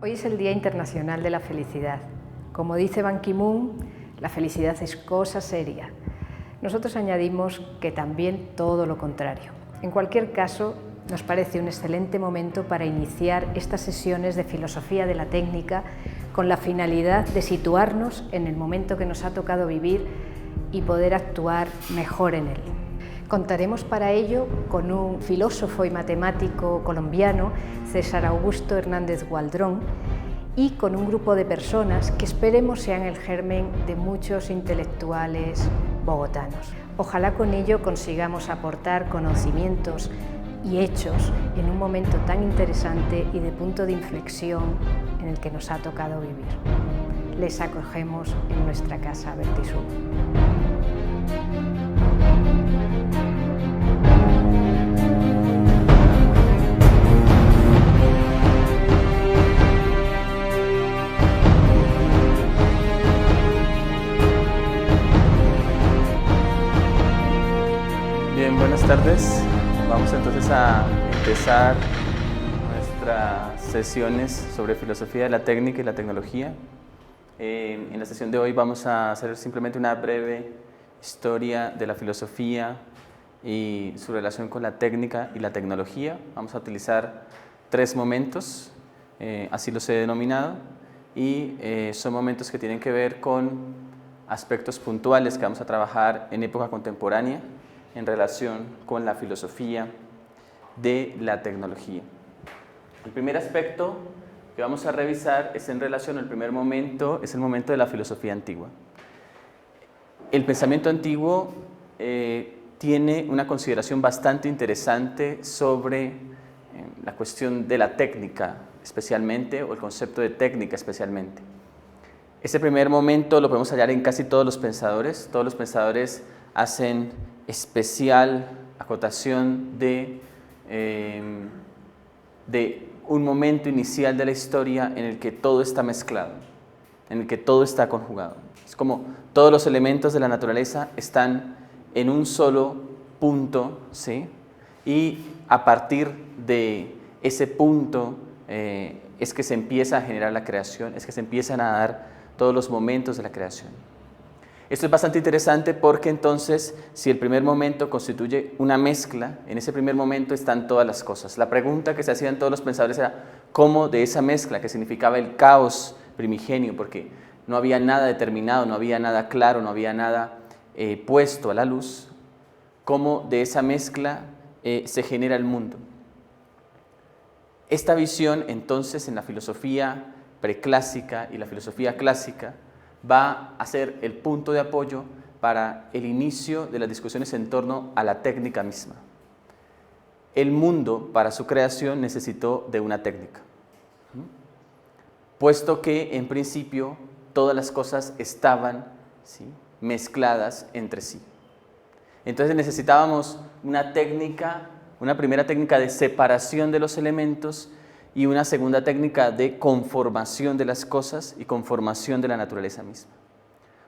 Hoy es el Día Internacional de la Felicidad. Como dice Ban Ki-moon, la felicidad es cosa seria. Nosotros añadimos que también todo lo contrario. En cualquier caso, nos parece un excelente momento para iniciar estas sesiones de filosofía de la técnica con la finalidad de situarnos en el momento que nos ha tocado vivir y poder actuar mejor en él. Contaremos para ello con un filósofo y matemático colombiano, César Augusto Hernández Gualdrón, y con un grupo de personas que esperemos sean el germen de muchos intelectuales bogotanos. Ojalá con ello consigamos aportar conocimientos y hechos en un momento tan interesante y de punto de inflexión en el que nos ha tocado vivir. Les acogemos en nuestra casa Vertisur. Bien, buenas tardes. Vamos entonces a empezar nuestras sesiones sobre filosofía de la técnica y la tecnología. En la sesión de hoy vamos a hacer simplemente una breve historia de la filosofía y su relación con la técnica y la tecnología. Vamos a utilizar 3 momentos, así los he denominado, y son momentos que tienen que ver con aspectos puntuales que vamos a trabajar en época contemporánea en relación con la filosofía de la tecnología. El primer aspecto que vamos a revisar es en relación al primer momento, es el momento de la filosofía antigua. El pensamiento antiguo tiene una consideración bastante interesante sobre la cuestión de la técnica especialmente, o el concepto de técnica especialmente. Ese primer momento lo podemos hallar en casi todos los pensadores hacen especial acotación de un momento inicial de la historia en el que todo está mezclado, en el que todo está conjugado. Es como todos los elementos de la naturaleza están en un solo punto, ¿sí? Y a partir de ese punto es que se empieza a generar la creación, es que se empiezan a dar todos los momentos de la creación. Esto es bastante interesante porque entonces, si el primer momento constituye una mezcla, en ese primer momento están todas las cosas. La pregunta que se hacían todos los pensadores era cómo de esa mezcla, que significaba el caos primigenio, porque no había nada determinado, no había nada claro, no había nada puesto a la luz, cómo de esa mezcla se genera el mundo. Esta visión, entonces, en la filosofía preclásica y la filosofía clásica, va a ser el punto de apoyo para el inicio de las discusiones en torno a la técnica misma. El mundo, para su creación, necesitó de una técnica, puesto que, en principio, todas las cosas estaban, ¿sí?, mezcladas entre sí. Entonces necesitábamos una técnica, una primera técnica de separación de los elementos y una segunda técnica de conformación de las cosas y conformación de la naturaleza misma.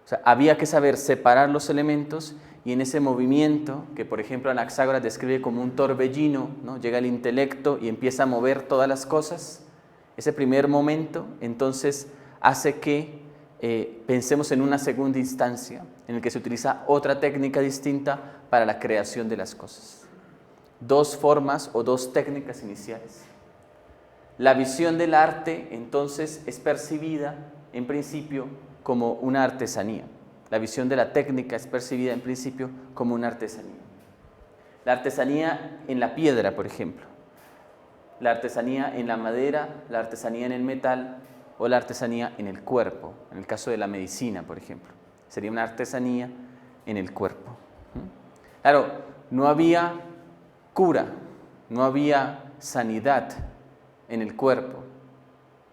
O sea, había que saber separar los elementos y en ese movimiento, que por ejemplo Anaxágoras describe como un torbellino, ¿no? Llega el intelecto y empieza a mover todas las cosas, ese primer momento entonces hace que pensemos en una segunda instancia en el que se utiliza otra técnica distinta para la creación de las cosas. 2 formas o 2 técnicas iniciales. La visión del arte, entonces, es percibida, en principio, como una artesanía. La visión de la técnica es percibida, en principio, como una artesanía. La artesanía en la piedra, por ejemplo. La artesanía en la madera, la artesanía en el metal o la artesanía en el cuerpo. En el caso de la medicina, por ejemplo. Sería una artesanía en el cuerpo. Claro, no había cura, no había sanidad en el cuerpo,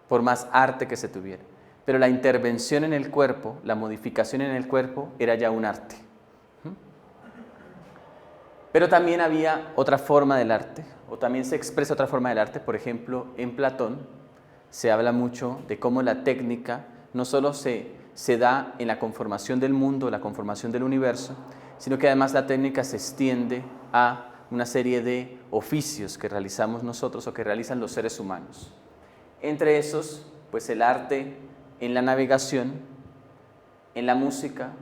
por más arte que se tuviera. Pero la intervención en el cuerpo, la modificación en el cuerpo, era ya un arte. Pero también había otra forma del arte, o también se expresa otra forma del arte. Por ejemplo, en Platón se habla mucho de cómo la técnica no solo se da en la conformación del mundo, la conformación del universo, sino que además la técnica se extiende a una serie de oficios que realizamos nosotros o que realizan los seres humanos. Entre esos, pues el arte en la navegación, en la música,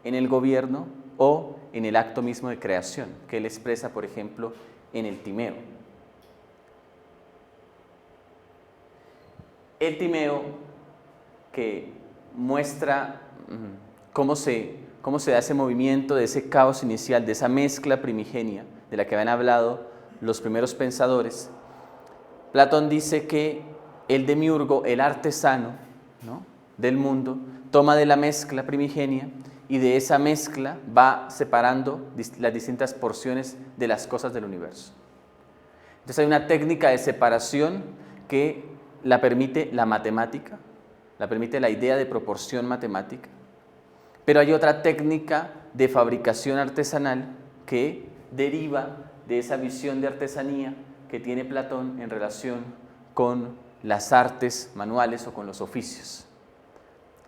en el gobierno o en el acto mismo de creación, que él expresa, por ejemplo, en el Timeo. El Timeo, que muestra cómo se da ese movimiento, de ese caos inicial, de esa mezcla primigenia de la que habían hablado los primeros pensadores. Platón dice que el demiurgo, el artesano, ¿no?, del mundo, toma de la mezcla primigenia y de esa mezcla va separando las distintas porciones de las cosas del universo. Entonces hay una técnica de separación que la permite la matemática, la permite la idea de proporción matemática, pero hay otra técnica de fabricación artesanal que deriva de esa visión de artesanía que tiene Platón en relación con las artes manuales o con los oficios.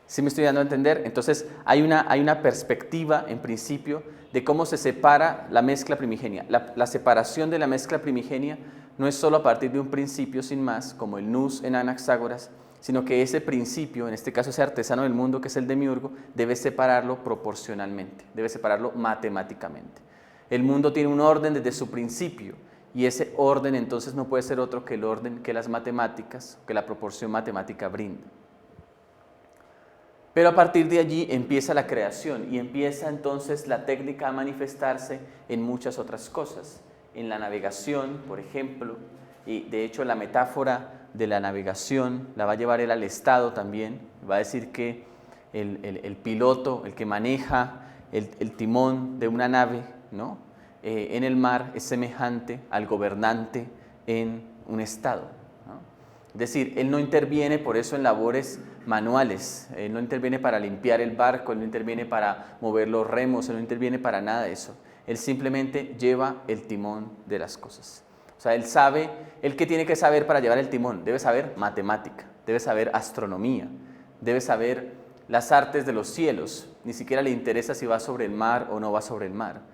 ¿Sí me estoy dando a entender? Entonces hay una perspectiva, en principio, de cómo se separa la mezcla primigenia. La separación de la mezcla primigenia no es solo a partir de un principio sin más, como el nous en Anaxágoras, sino que ese principio, en este caso ese artesano del mundo que es el demiurgo, debe separarlo proporcionalmente, debe separarlo matemáticamente. El mundo tiene un orden desde su principio, y ese orden entonces no puede ser otro que el orden que las matemáticas, que la proporción matemática brinda. Pero a partir de allí empieza la creación y empieza entonces la técnica a manifestarse en muchas otras cosas. En la navegación, por ejemplo, y de hecho la metáfora de la navegación la va a llevar él al Estado también. Va a decir que el piloto, el que maneja el timón de una nave, ¿no?, en el mar es semejante al gobernante en un Estado, ¿no? Es decir, él no interviene por eso en labores manuales, él no interviene para limpiar el barco, él no interviene para mover los remos, él no interviene para nada de eso. Él simplemente lleva el timón de las cosas. O sea, él sabe, ¿él qué tiene que saber para llevar el timón? Debe saber matemática, debe saber astronomía, debe saber las artes de los cielos. Ni siquiera le interesa si va sobre el mar o no va sobre el mar.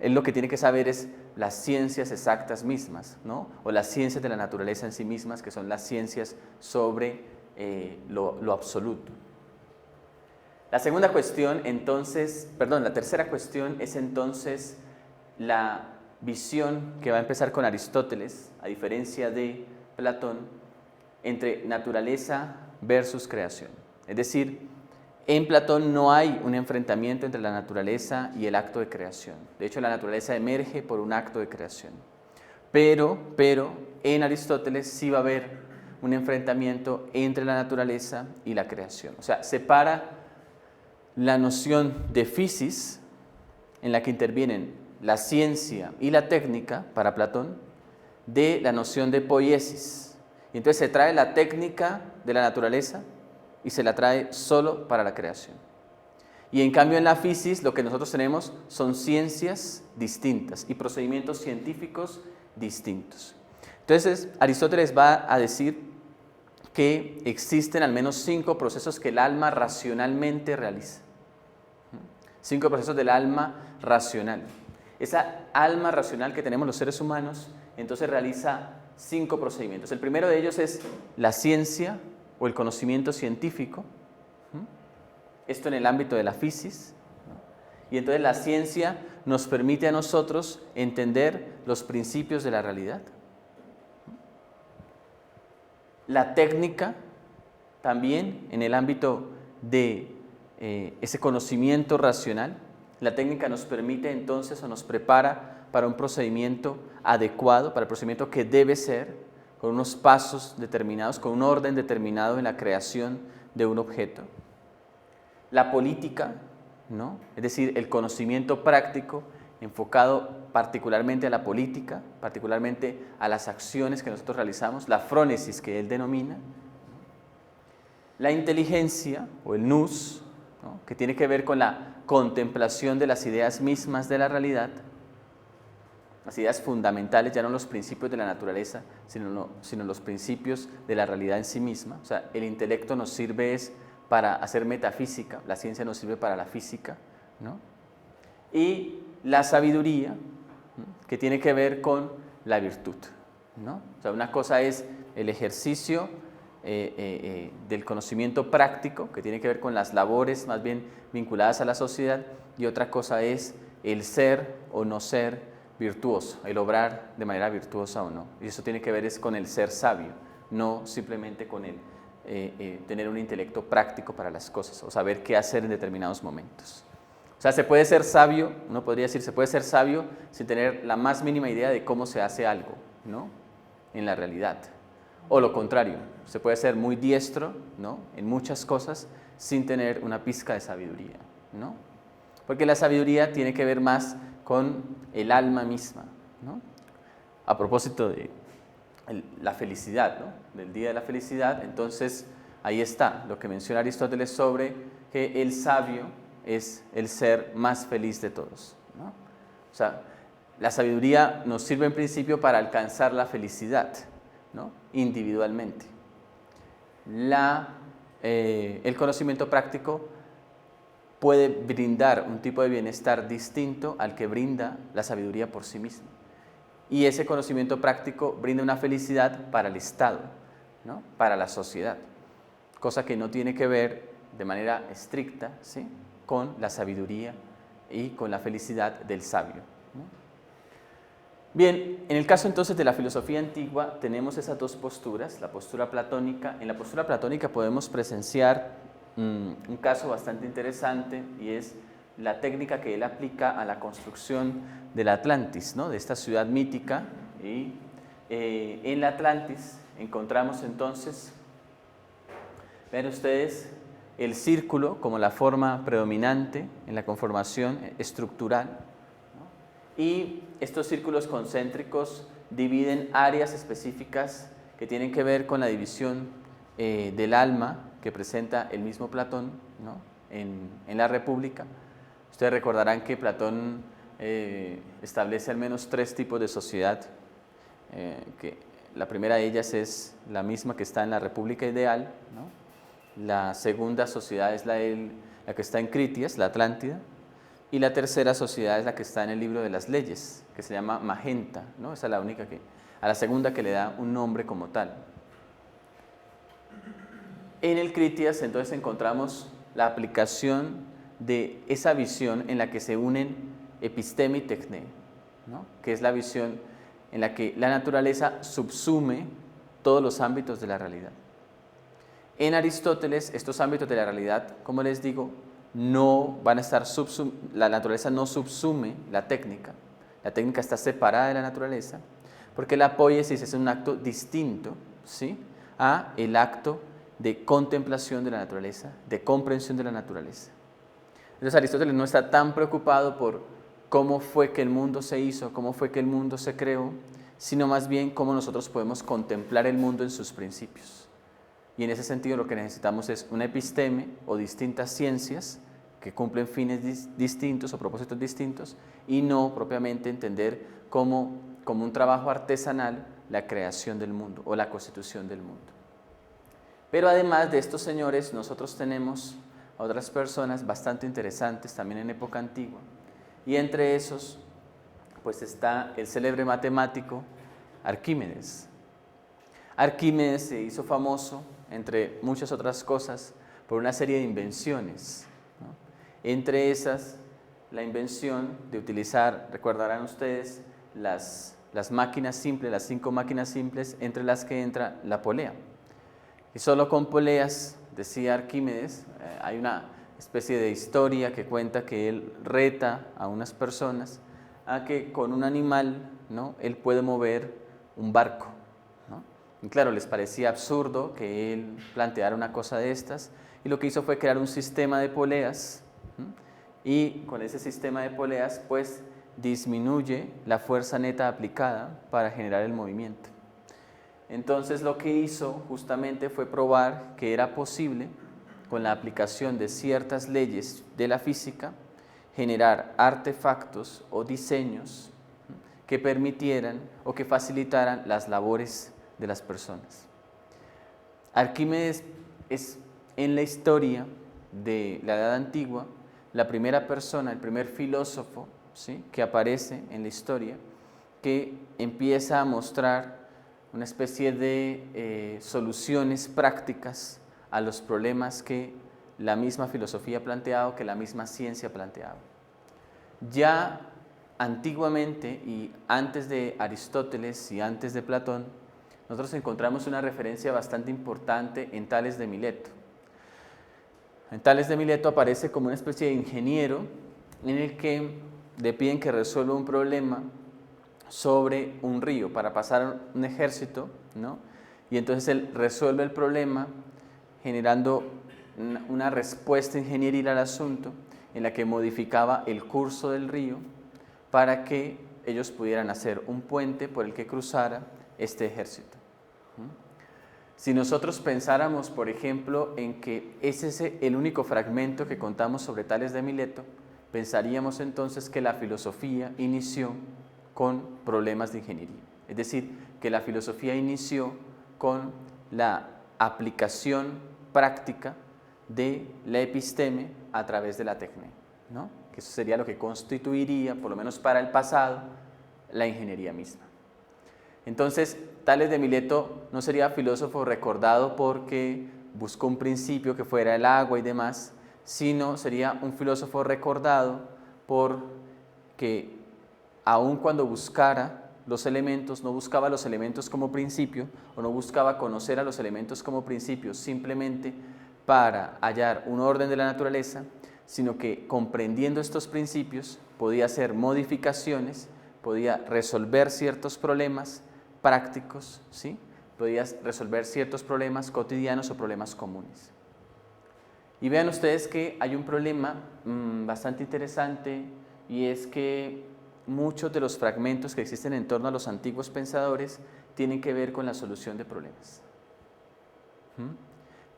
Él lo que tiene que saber es las ciencias exactas mismas, ¿no?, o las ciencias de la naturaleza en sí mismas, que son las ciencias sobre lo absoluto. La tercera cuestión es entonces la visión que va a empezar con Aristóteles, a diferencia de Platón, entre naturaleza versus creación. Es decir, en Platón no hay un enfrentamiento entre la naturaleza y el acto de creación. De hecho, la naturaleza emerge por un acto de creación. Pero en Aristóteles sí va a haber un enfrentamiento entre la naturaleza y la creación. O sea, separa la noción de physis, en la que intervienen la ciencia y la técnica, para Platón, de la noción de poiesis. Y entonces se trae la técnica de la naturaleza y se la trae solo para la creación. Y en cambio en la physis lo que nosotros tenemos son ciencias distintas y procedimientos científicos distintos. Entonces Aristóteles va a decir que existen al menos 5 procesos que el alma racionalmente realiza. 5 procesos del alma racional. Esa alma racional que tenemos los seres humanos entonces realiza 5 procedimientos. El primero de ellos es la ciencia o el conocimiento científico, esto en el ámbito de la physis, y entonces la ciencia nos permite a nosotros entender los principios de la realidad. La técnica también en el ámbito de ese conocimiento racional, la técnica nos permite entonces o nos prepara para un procedimiento adecuado, para el procedimiento que debe ser, con unos pasos determinados, con un orden determinado en la creación de un objeto. La política, ¿no?, es decir, el conocimiento práctico enfocado particularmente a la política, particularmente a las acciones que nosotros realizamos, la frónesis que él denomina. La inteligencia o el nous, ¿no?, que tiene que ver con la contemplación de las ideas mismas de la realidad, las ideas fundamentales, ya no los principios de la naturaleza, sino los principios de la realidad en sí misma. O sea, el intelecto nos sirve para hacer metafísica, la ciencia nos sirve para la física, ¿no? Y la sabiduría, ¿no?, que tiene que ver con la virtud, ¿no? O sea, una cosa es el ejercicio del conocimiento práctico, que tiene que ver con las labores más bien vinculadas a la sociedad, y otra cosa es el ser o no ser virtuoso, el obrar de manera virtuosa o no. Y eso tiene que ver es con el ser sabio, no simplemente con el tener un intelecto práctico para las cosas o saber qué hacer en determinados momentos. O sea, se puede ser sabio, uno podría decir, se puede ser sabio sin tener la más mínima idea de cómo se hace algo, ¿no? En la realidad. O lo contrario, se puede ser muy diestro, ¿no? En muchas cosas sin tener una pizca de sabiduría, ¿no? Porque la sabiduría tiene que ver más con el alma misma, ¿no? A propósito de la felicidad, ¿no? Del día de la felicidad, entonces ahí está lo que menciona Aristóteles sobre que el sabio es el ser más feliz de todos, ¿no? O sea, la sabiduría nos sirve en principio para alcanzar la felicidad, ¿no? Individualmente. El conocimiento práctico puede brindar un tipo de bienestar distinto al que brinda la sabiduría por sí misma. Y ese conocimiento práctico brinda una felicidad para el Estado, ¿no? Para la sociedad, cosa que no tiene que ver de manera estricta, ¿sí? Con la sabiduría y con la felicidad del sabio, ¿no? Bien, en el caso entonces de la filosofía antigua tenemos esas dos posturas, la postura platónica. En la postura platónica podemos presenciar un caso bastante interesante y es la técnica que él aplica a la construcción del Atlantis, ¿no? De esta ciudad mítica. Y en la Atlantis encontramos entonces, vean ustedes, el círculo como la forma predominante en la conformación estructural, ¿no? Y estos círculos concéntricos dividen áreas específicas que tienen que ver con la división del alma que presenta el mismo Platón, ¿no? en la República. Ustedes recordarán que Platón establece al menos 3 tipos de sociedad, que la primera de ellas es la misma que está en la República Ideal, ¿no? La segunda sociedad es la que está en Critias, la Atlántida, y la tercera sociedad es la que está en el libro de las leyes, que se llama Magenta, ¿no? Esa es la única a la segunda que le da un nombre como tal. En el Critias entonces encontramos la aplicación de esa visión en la que se unen episteme y tecné, ¿no? Que es la visión en la que la naturaleza subsume todos los ámbitos de la realidad. En Aristóteles, estos ámbitos de la realidad, como les digo, no van a estar la naturaleza no subsume la técnica está separada de la naturaleza, porque la poiesis es un acto distinto, ¿sí?, a el acto de contemplación de la naturaleza, de comprensión de la naturaleza. Entonces Aristóteles no está tan preocupado por cómo fue que el mundo se hizo, cómo fue que el mundo se creó, sino más bien cómo nosotros podemos contemplar el mundo en sus principios. Y en ese sentido lo que necesitamos es una episteme o distintas ciencias que cumplen fines distintos o propósitos distintos y no propiamente entender como un trabajo artesanal la creación del mundo o la constitución del mundo. Pero además de estos señores, nosotros tenemos a otras personas bastante interesantes también en época antigua. Y entre esos, pues está el célebre matemático Arquímedes. Arquímedes se hizo famoso, entre muchas otras cosas, por una serie de invenciones, ¿no? Entre esas, la invención de utilizar, recordarán ustedes, las máquinas simples, las 5 máquinas simples, entre las que entra la polea. Y solo con poleas, decía Arquímedes, hay una especie de historia que cuenta que él reta a unas personas a que con un animal, ¿no?, él puede mover un barco, ¿no? Y claro, les parecía absurdo que él planteara una cosa de estas, y lo que hizo fue crear un sistema de poleas, ¿no? Y con ese sistema de poleas, pues, disminuye la fuerza neta aplicada para generar el movimiento. Entonces lo que hizo justamente fue probar que era posible, con la aplicación de ciertas leyes de la física, generar artefactos o diseños que permitieran o que facilitaran las labores de las personas. Arquímedes es en la historia de la Edad Antigua la primera persona, el primer filósofo, ¿sí?, que aparece en la historia, que empieza a mostrar una especie de soluciones prácticas a los problemas que la misma filosofía ha planteado, que la misma ciencia ha planteado. Ya antiguamente y antes de Aristóteles y antes de Platón, nosotros encontramos una referencia bastante importante en Tales de Mileto. En Tales de Mileto aparece como una especie de ingeniero en el que le piden que resuelva un problema sobre un río para pasar un ejército, ¿no? Y entonces él resuelve el problema generando una respuesta ingenieril al asunto en la que modificaba el curso del río para que ellos pudieran hacer un puente por el que cruzara este ejército. Si nosotros pensáramos, por ejemplo, en que ese es el único fragmento que contamos sobre Tales de Mileto, pensaríamos entonces que la filosofía inició con problemas de ingeniería. Es decir, que la filosofía inició con la aplicación práctica de la episteme a través de la tecné, ¿no? Que eso sería lo que constituiría, por lo menos para el pasado, la ingeniería misma. Entonces, Tales de Mileto no sería filósofo recordado porque buscó un principio que fuera el agua y demás, sino sería un filósofo recordado porque aun cuando buscara los elementos, no buscaba los elementos como principio o no buscaba conocer a los elementos como principios simplemente para hallar un orden de la naturaleza, sino que comprendiendo estos principios podía hacer modificaciones, podía resolver ciertos problemas prácticos, ¿sí? Podía resolver ciertos problemas cotidianos o problemas comunes. Y vean ustedes que hay un problema bastante interesante, y es que muchos de los fragmentos que existen en torno a los antiguos pensadores tienen que ver con la solución de problemas.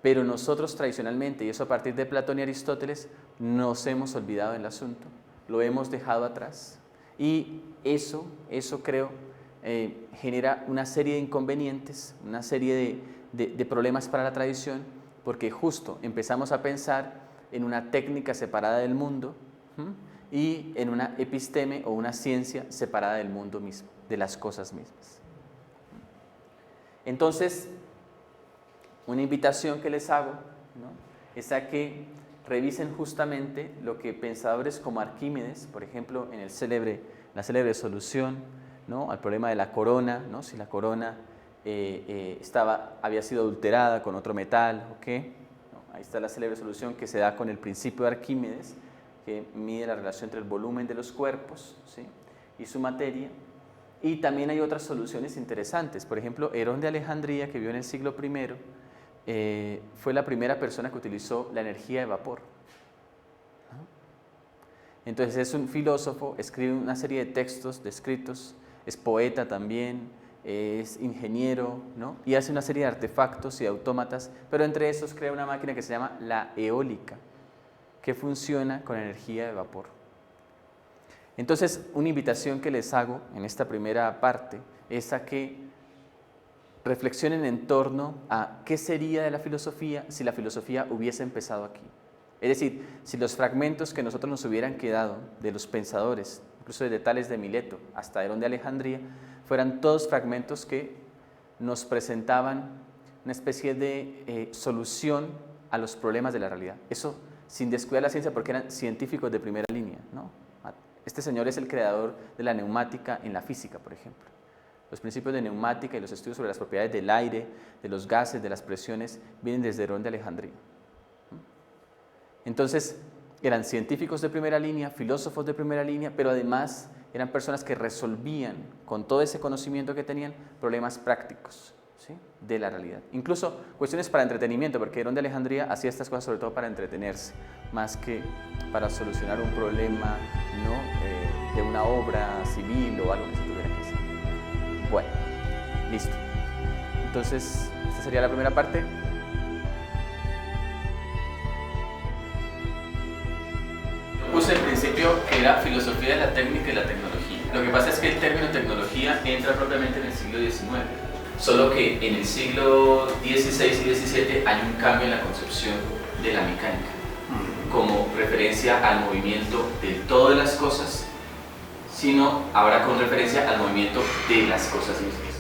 Pero nosotros tradicionalmente, y eso a partir de Platón y Aristóteles, nos hemos olvidado del asunto, lo hemos dejado atrás, y eso creo genera una serie de inconvenientes, una serie de problemas para la tradición, porque justo empezamos a pensar en una técnica separada del mundo y en una episteme o una ciencia separada del mundo mismo, de las cosas mismas. Entonces, una invitación que les hago, ¿no?, es a que revisen justamente lo que pensadores como Arquímedes, por ejemplo, en la célebre solución, ¿no?, al problema de la corona, ¿no?, si la corona había sido adulterada con otro metal o qué, ¿no? Ahí está la célebre solución que se da con el principio de Arquímedes, que mide la relación entre el volumen de los cuerpos, ¿sí?, y su materia. Y también hay otras soluciones interesantes. Por ejemplo, Herón de Alejandría, que vivió en el siglo I, fue la primera persona que utilizó la energía de vapor, ¿no? Entonces es un filósofo, escribe una serie de textos, de escritos, es poeta también, es ingeniero, ¿no?, y hace una serie de artefactos y autómatas, pero entre esos crea una máquina que se llama la eólica, que funciona con energía de vapor. Entonces, una invitación que les hago en esta primera parte es a que reflexionen en torno a qué sería de la filosofía si la filosofía hubiese empezado aquí. Es decir, si los fragmentos que nosotros nos hubieran quedado de los pensadores, incluso desde Tales de Mileto hasta Herón de Alejandría, fueran todos fragmentos que nos presentaban una especie de solución a los problemas de la realidad. Eso sin descuidar la ciencia, porque eran científicos de primera línea, ¿no? Este señor es el creador de la neumática en la física, por ejemplo. Los principios de neumática y los estudios sobre las propiedades del aire, de los gases, de las presiones, vienen desde Herón de Alejandría. Entonces, eran científicos de primera línea, filósofos de primera línea, pero además eran personas que resolvían, con todo ese conocimiento que tenían, problemas prácticos, ¿sí?, de la realidad. Incluso cuestiones para entretenimiento, porque Herón de Alejandría hacía estas cosas sobre todo para entretenerse, más que para solucionar un problema, ¿no?, de una obra civil o algo que se tuviera que hacer. Bueno, listo. Entonces, esta sería la primera parte. Puse el principio que era filosofía de la técnica y la tecnología. Lo que pasa es que el término tecnología entra propiamente en el siglo XIX, solo que en el siglo XVI y XVII hay un cambio en la concepción de la mecánica, como referencia al movimiento del todo de las cosas, sino ahora con referencia al movimiento de las cosas mismas.